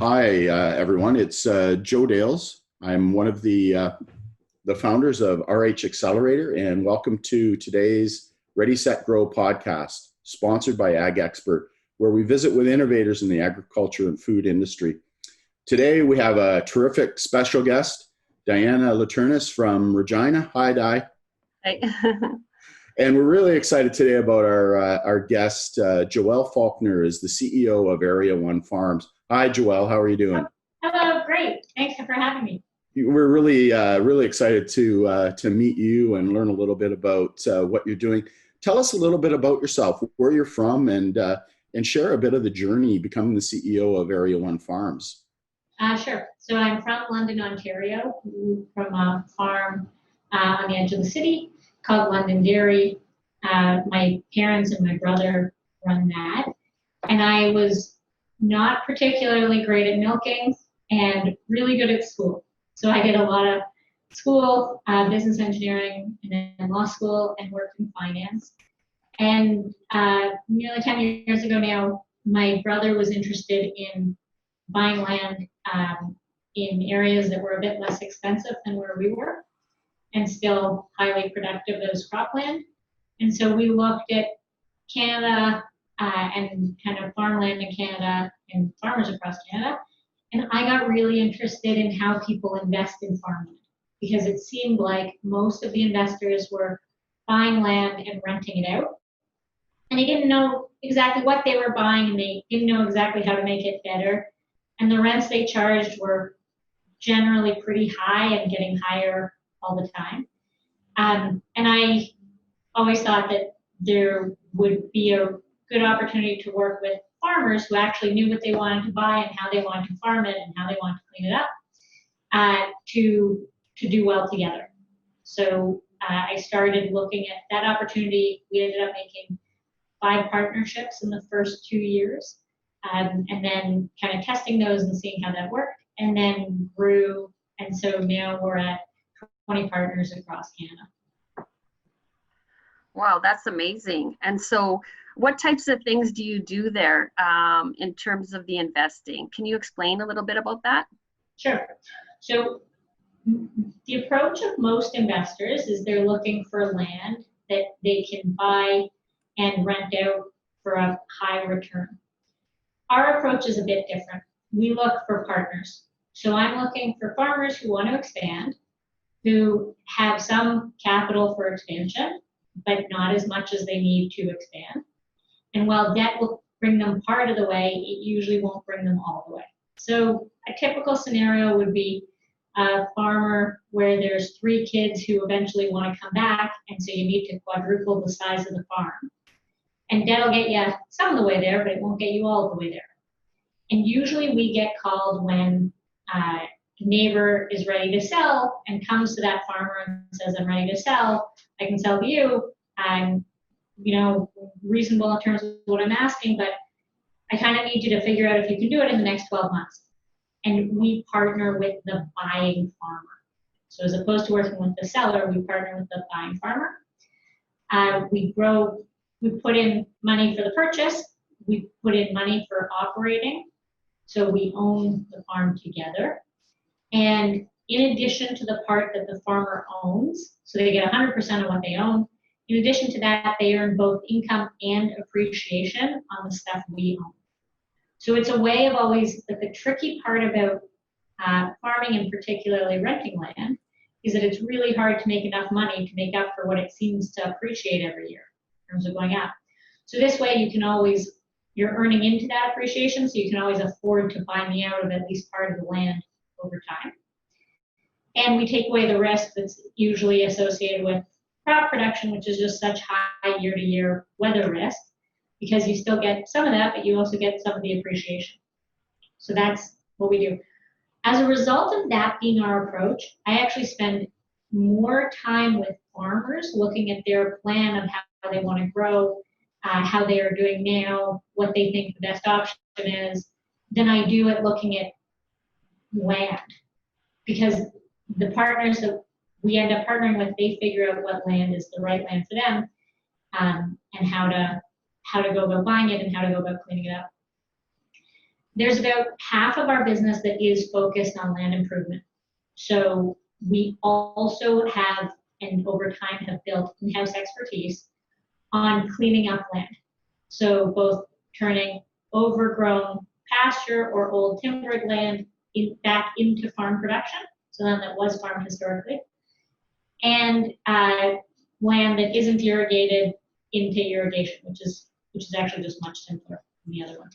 Hi, everyone. It's Joe Dales. I'm one of the founders of RH Accelerator, and welcome to today's Ready, Set, Grow podcast, sponsored by Ag Expert, where we visit with innovators in the agriculture and food industry. Today, we have a terrific special guest, Diana Laturnis from Regina. Hi, Di. Right. And we're really excited today about our guest, Joelle Faulkner, is the CEO of Area One Farms. Hi, Joelle. How are you doing? Hello, great. Thanks for having me. We're really excited to meet you and learn a little bit about what you're doing. Tell us a little bit about yourself, where you're from, and share a bit of the journey becoming the CEO of Area One Farms. Sure. So I'm from London, Ontario, from a farm on the edge of the city called London Dairy. My parents and my brother run that. And I was not particularly great at milking and really good at school. So I did a lot of school, business engineering, and then law school, and worked in finance. And nearly 10 years ago now, my brother was interested in buying land in areas that were a bit less expensive than where we were, and still highly productive as cropland. And so we looked at Canada and kind of farmland in Canada and farmers across Canada. And I got really interested in how people invest in farmland because it seemed like most of the investors were buying land and renting it out. And they didn't know exactly what they were buying and they didn't know exactly how to make it better. And the rents they charged were generally pretty high and getting higher all the time. And I always thought that there would be a good opportunity to work with farmers who actually knew what they wanted to buy and how they wanted to farm it and how they wanted to clean it up to do well together. So I started looking at that opportunity. We ended up making 5 partnerships in the first 2 years, and then kind of testing those and seeing how that worked, and then grew. And so now we're at 20 partners across Canada. Wow, that's amazing. And so what types of things do you do there in terms of the investing? Can you explain a little bit about that? Sure. So the approach of most investors is they're looking for land that they can buy and rent out for a high return. Our approach is a bit different. We look for partners. So I'm looking for farmers who want to expand, who have some capital for expansion, but not as much as they need to expand. And while debt will bring them part of the way, it usually won't bring them all the way. So a typical scenario would be a farmer where there's 3 kids who eventually want to come back, and so you need to quadruple the size of the farm. And debt will get you some of the way there, but it won't get you all of the way there. And usually we get called when a neighbor is ready to sell and comes to that farmer and says, I'm ready to sell. I can sell to you. I'm, reasonable in terms of what I'm asking, but I kind of need you to figure out if you can do it in the next 12 months. And we partner with the buying farmer. So as opposed to working with the seller, we partner with the buying farmer. We put in money for the purchase. We put in money for operating. So we own the farm together. And in addition to the part that the farmer owns, so they get 100% of what they own, in addition to that, they earn both income and appreciation on the stuff we own. So it's a way of always, but the tricky part about farming and particularly renting land is that it's really hard to make enough money to make up for what it seems to appreciate every year in terms of going up. So this way you're earning into that appreciation, so you can always afford to buy me out of at least part of the land over time. And we take away the risk that's usually associated with crop production, which is just such high year-to-year weather risk, because you still get some of that, but you also get some of the appreciation. So that's what we do. As a result of that being our approach, I actually spend more time with farmers looking at their plan of how they want to grow, how they are doing now, what they think the best option is, than I do at looking at land. Because the partners that we end up partnering with, they figure out what land is the right land for them, and how to go about buying it and how to go about cleaning it up. there's about half of our business that is focused on land improvement. So we also have, and over time have built in-house expertise on cleaning up land. So both turning overgrown pasture or old timbered land back into farm production, so land that was farmed historically, and land that isn't irrigated into irrigation, which is actually just much simpler than the other one.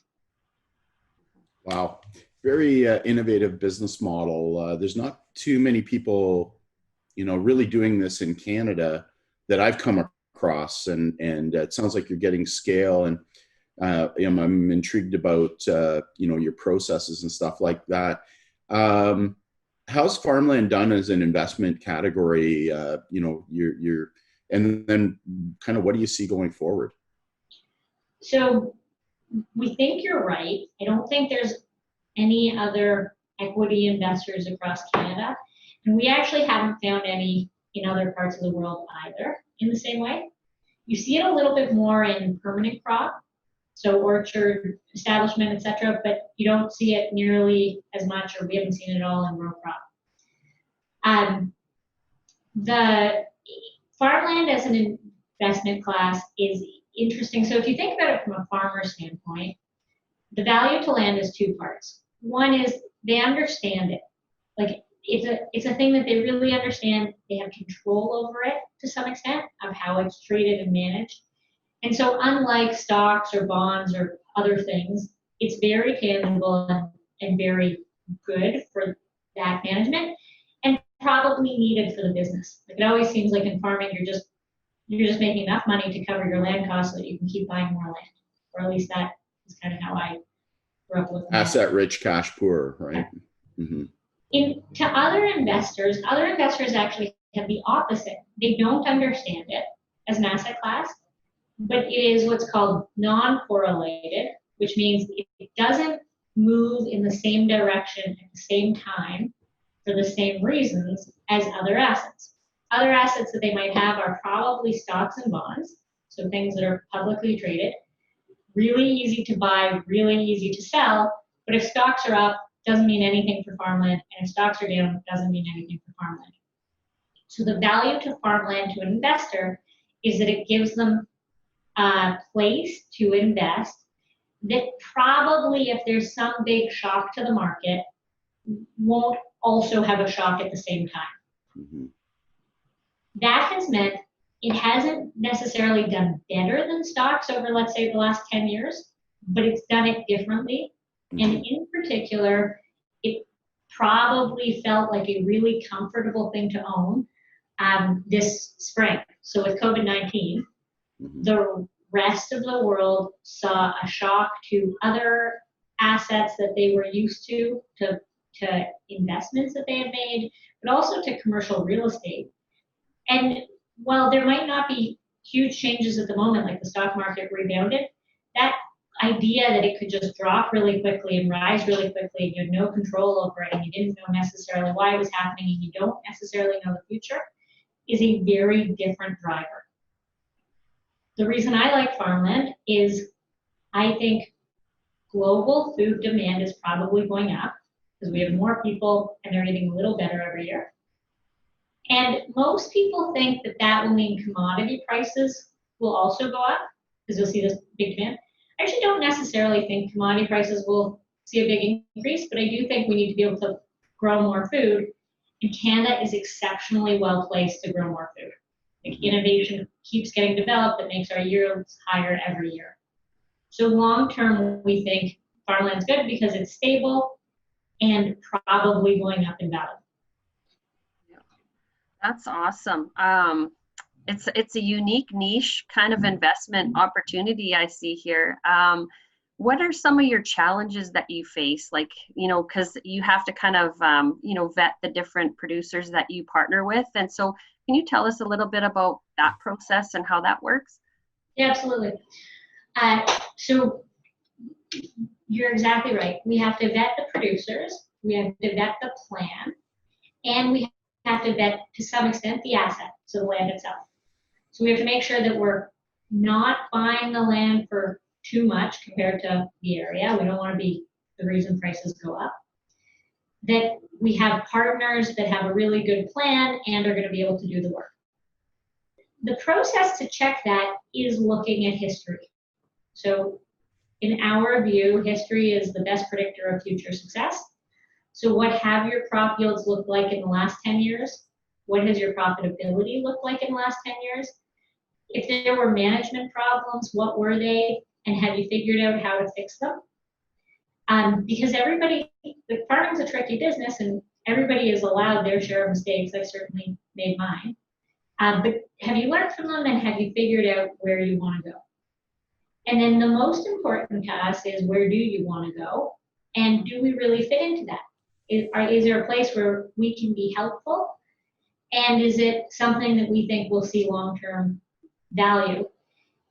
Wow, very innovative business model. There's not too many people, really doing this in Canada that I've come across, and it sounds like you're getting scale, and I'm intrigued about your processes and stuff like that. How's farmland done as an investment category? And then kind of what do you see going forward? So we think you're right. I don't think there's any other equity investors across Canada. And we actually haven't found any in other parts of the world either in the same way. You see it a little bit more in permanent crop, so orchard, establishment, etc., but you don't see it nearly as much, or we haven't seen it all in row crop. The farmland as an investment class is interesting. So if you think about it from a farmer standpoint, the value to land is two parts. One is they understand it. Like it's a thing that they really understand. They have control over it to some extent of how it's treated and managed. And so unlike stocks or bonds or other things, it's very tangible and very good for that management and probably needed for the business. Like it always seems like in farming, you're just making enough money to cover your land costs so that you can keep buying more land. Or at least that is kind of how I grew up with asset rich, cash poor, right? Yeah. Mm-hmm. To other investors actually have the opposite. They don't understand it as an asset class, but it is what's called non-correlated, which means it doesn't move in the same direction at the same time for the same reasons as other assets. Other assets that they might have are probably stocks and bonds, so things that are publicly traded, really easy to buy, really easy to sell, but if stocks are up, doesn't mean anything for farmland, and if stocks are down, doesn't mean anything for farmland. So the value to farmland to an investor is that it gives them a place to invest that probably, if there's some big shock to the market, won't also have a shock at the same time. Mm-hmm. That has meant it hasn't necessarily done better than stocks over, let's say, the last 10 years, but it's done it differently. Mm-hmm. And in particular, it probably felt like a really comfortable thing to own this spring. So with COVID-19, mm-hmm. the rest of the world saw a shock to other assets that they were used to investments that they had made, but also to commercial real estate. And while there might not be huge changes at the moment, like the stock market rebounded, that idea that it could just drop really quickly and rise really quickly, and you had no control over it, and you didn't know necessarily why it was happening, and you don't necessarily know the future, is a very different driver. The reason I like farmland is I think global food demand is probably going up because we have more people and they're eating a little better every year. And most people think that that will mean commodity prices will also go up because you'll see this big demand. I actually don't necessarily think commodity prices will see a big increase, but I do think we need to be able to grow more food. And Canada is exceptionally well placed to grow more food. Like innovation keeps getting developed that makes our yields higher every year. So long term, we think farmland's good because it's stable and probably going up in value. That's awesome. It's a unique niche kind of investment opportunity I see here. What are some of your challenges that you face? Like, because you have to kind of, vet the different producers that you partner with. And so can you tell us a little bit about that process and how that works? Yeah, absolutely. So you're exactly right. We have to vet the producers, we have to vet the plan, and we have to vet, to some extent, the asset, so the land itself. So we have to make sure that we're not buying the land for too much compared to the area. We don't want to be the reason prices go up. That we have partners that have a really good plan and are going to be able to do the work. The process to check that is looking at history. So in our view, history is the best predictor of future success. So what have your crop yields looked like in the last 10 years? What has your profitability looked like in the last 10 years? If there were management problems, what were they? And have you figured out how to fix them? Because farming's a tricky business and everybody is allowed their share of mistakes. I certainly made mine. But have you learned from them and have you figured out where you want to go? And then the most important task is, where do you want to go? And do we really fit into that? Is there a place where we can be helpful? And is it something that we think will see long-term value?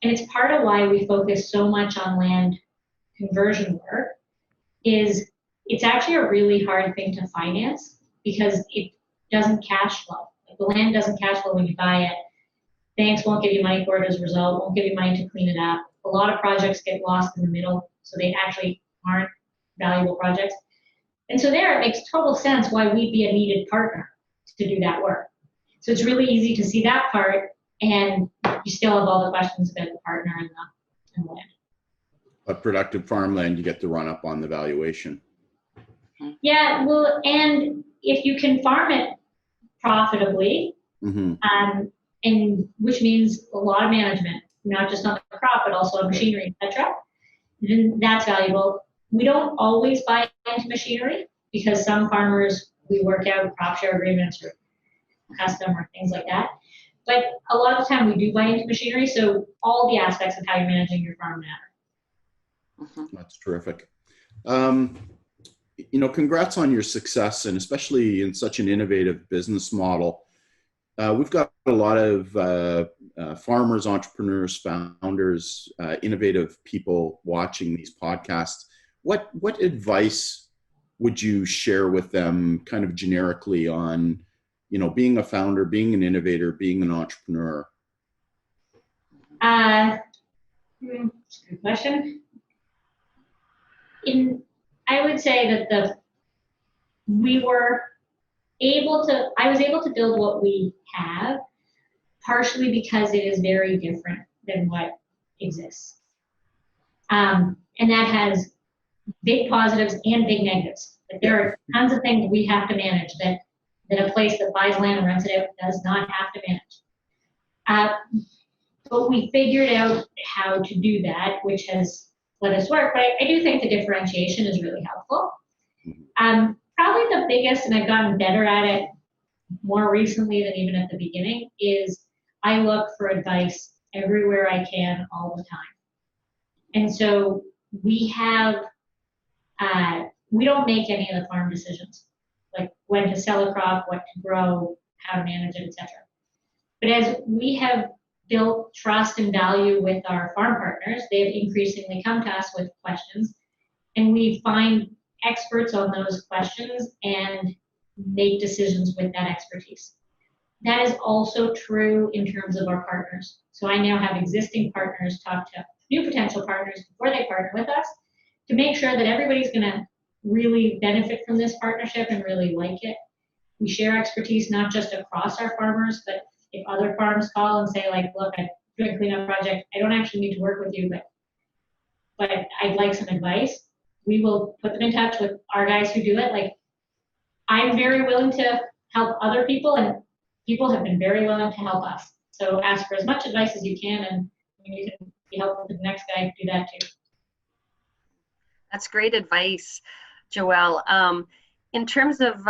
And it's part of why we focus so much on land conversion work. It's actually a really hard thing to finance because it doesn't cash flow. Like, the land doesn't cash flow when you buy it. Banks won't give you money for it as a result, won't give you money to clean it up. A lot of projects get lost in the middle, so they actually aren't valuable projects. And so there, it makes total sense why we'd be a needed partner to do that work. So it's really easy to see that part, and you still have all the questions about the partner and the land. A productive farmland, you get to run up on the valuation. Yeah, well, and if you can farm it profitably, and which means a lot of management, not just on the crop, but also on machinery, etc., then that's valuable. We don't always buy into machinery because some farmers, we work out crop share agreements or custom or things like that. But a lot of the time we do buy into machinery, so all the aspects of how you're managing your farm matter. That's terrific. Congrats on your success, and especially in such an innovative business model. We've got a lot of farmers, entrepreneurs, founders, innovative people watching these podcasts. What advice would you share with them, kind of generically, on being a founder, being an innovator, being an entrepreneur? That's a good question. I would say that I was able to build what we have partially because it is very different than what exists. And that has big positives and big negatives. Like, there are tons of things we have to manage that a place that buys land and rents it out does not have to manage. But we figured out how to do that, which has let us work. But I do think the differentiation is really helpful. Probably the biggest, and I've gotten better at it more recently than even at the beginning, is I look for advice everywhere I can all the time. And so we don't make any of the farm decisions, like when to sell a crop, what to grow, how to manage it, etc. But as we have built trust and value with our farm partners, they've increasingly come to us with questions, and we find experts on those questions and make decisions with that expertise. That is also true in terms of our partners. So I now have existing partners talk to new potential partners before they partner with us to make sure that everybody's going to really benefit from this partnership and really like it. We share expertise not just across our farmers, but if other farms call and say, like, look, I'm doing a cleanup project, I don't actually need to work with you, but I'd like some advice, we will put them in touch with our guys who do it. Like, I'm very willing to help other people, and people have been very willing to help us. So ask for as much advice as you can, and you can be helpful to the next guy to do that too. That's great advice, Joelle. In terms of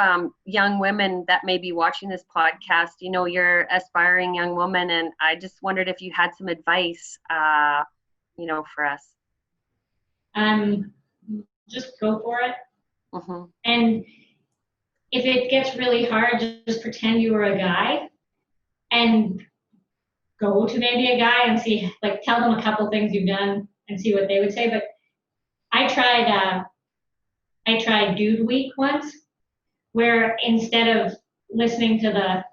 young women that may be watching this podcast, you're aspiring young woman, and I just wondered if you had some advice, for us. Just go for it. And if it gets really hard, just pretend you were a guy and go to maybe a guy and see, like, tell them a couple things you've done and see what they would say. But I tried Dude Week once, where instead of listening to the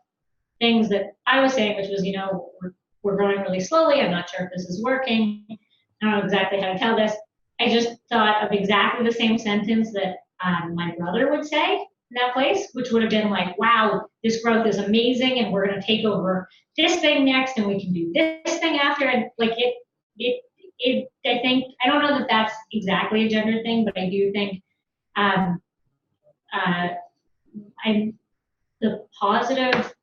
things that I was saying, which was, we're growing really slowly, I'm not sure if this is working, I don't know exactly how to tell this, I just thought of exactly the same sentence that my brother would say in that place, which would have been like, wow, this growth is amazing and we're going to take over this thing next and we can do this thing after. And like I think, I don't know that that's exactly a gender thing, but I do think um, I'm the positive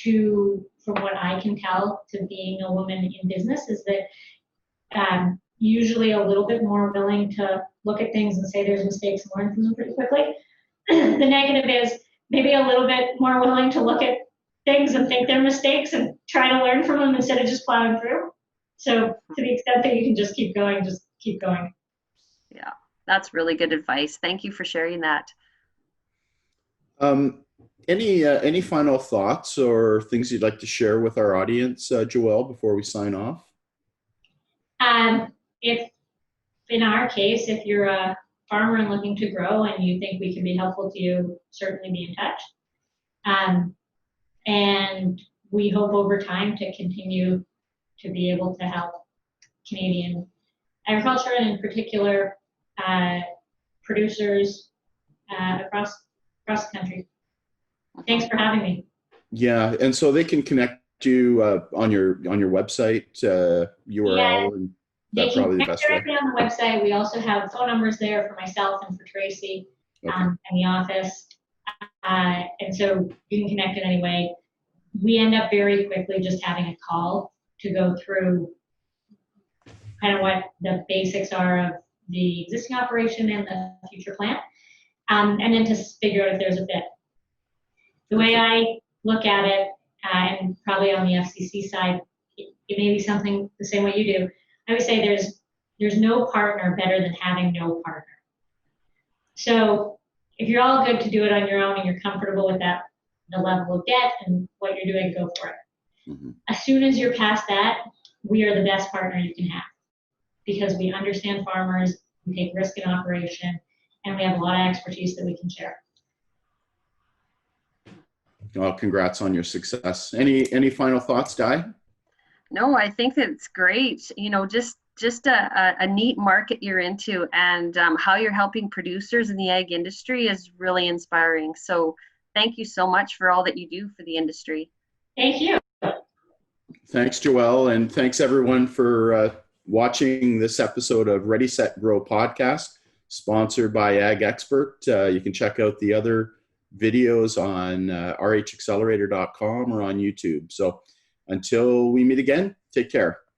from what I can tell, to being a woman in business is that usually a little bit more willing to look at things and say there's mistakes and learn from them pretty quickly. The negative is maybe a little bit more willing to look at things and think they're mistakes and try to learn from them instead of just plowing through. So to the extent that you can just keep going, just keep going. Yeah, that's really good advice. Thank you for sharing that. Any final thoughts or things you'd like to share with our audience, Joelle, before we sign off? If in our case, if you're a farmer and looking to grow and you think we can be helpful to you, certainly be in touch. And we hope over time to continue to be able to help Canadian agriculture and in particular producers across the country. Thanks for having me. Yeah, and so they can connect you on your website URL, yeah, and that's probably the best way. Directly on the website. We also have phone numbers there for myself and for Tracy in the office, and so you can connect in any way. We end up very quickly just having a call to go through kind of what the basics are of the existing operation and the future plan, and then to figure out if there's a fit. The way I look at it, and probably on the FCC side, it may be something the same way you do. I would say there's no partner better than having no partner. So if you're all good to do it on your own and you're comfortable with that, the level of debt and what you're doing, go for it. Mm-hmm. As soon as you're past that, we are the best partner you can have because we understand farmers, we take risk in operation, and we have a lot of expertise that we can share. Well, congrats on your success. Any final thoughts, Di? No, I think that's great. You know, just a neat market you're into, and how you're helping producers in the ag industry is really inspiring. So thank you so much for all that you do for the industry. Thank you. Thanks, Joelle, and thanks everyone for watching this episode of Ready, Set, Grow podcast, sponsored by Ag Expert. You can check out the other videos on rhaccelerator.com or on YouTube. So until we meet again, take care.